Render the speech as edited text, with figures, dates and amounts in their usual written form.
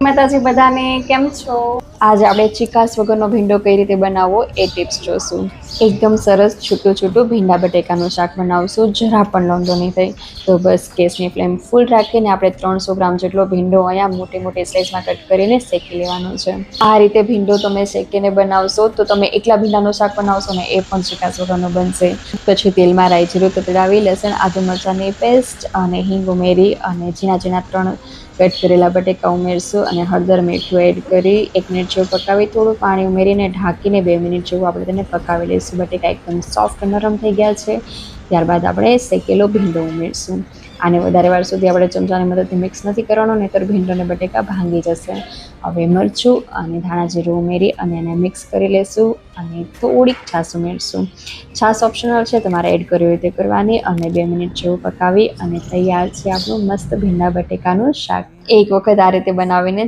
માતાજી બધાને કેમ છો? આજે આપણે ચીકાસ વગરનો ભીંડો કઈ રીતે બનાવવો એ ટિપ્સ જોશું. એકદમ સરસ છૂટું છૂટું ભીંડા બટેકાનું શાક બનાવશું, જરા પણ લોંદો નહીં થાય. તો બસ ગેસની ફ્લેમ ફૂલ રાખીને આપણે 300 ગ્રામ જેટલો ભીંડો અહીંયા મોટી મોટી સાઇઝમાં કટ કરીને શેકી લેવાનો છે. આ રીતે ભીંડો તમે શેકીને બનાવશો તો તમે એકલા ભીંડાનું શાક બનાવશો ને એ પણ ચીકાસ વગરનો બનશે. પછી તેલમાં રાઈ જીરું તતડાવી લસણ આદુ મરચાંની પેસ્ટ અને હિંગ ઉમેરી અને ઝીણા ઝીણા 3 કટ કરેલા બટેકા ઉમેરશું અને હળદર મીઠું એડ કરી 1 મિનિટ જેવું પકાવી થોડું પાણી ઉમેરીને ઢાંકીને 2 મિનિટ જેવું આપણે તેને પકાવી લઈશું. બટેકા એકદમ સોફ્ટ નરમ થઈ ગયા છે. ત્યારબાદ આપણે શેકેલો ભીંડો ઉમેરશું. આને વધારે વાર સુધી આપણે ચમચાની મદદથી મિક્સ નથી કરવાનો, નહીંતર ભીંડો અને બટેકા ભાંગી જશે. હવે મરચું અને ધાણા જીરું ઉમેરી અને એને મિક્સ કરી લેશું અને થોડીક છાશ ઉમેરશું. છાશ ઓપ્શનલ છે, તમારે એડ કરવી હોય તે કરવાની અને 2 મિનિટ જેવું પકાવી અને તૈયાર છે આપણું મસ્ત ભીંડા બટેકાનું શાક. એક વખત આ રીતે બનાવીને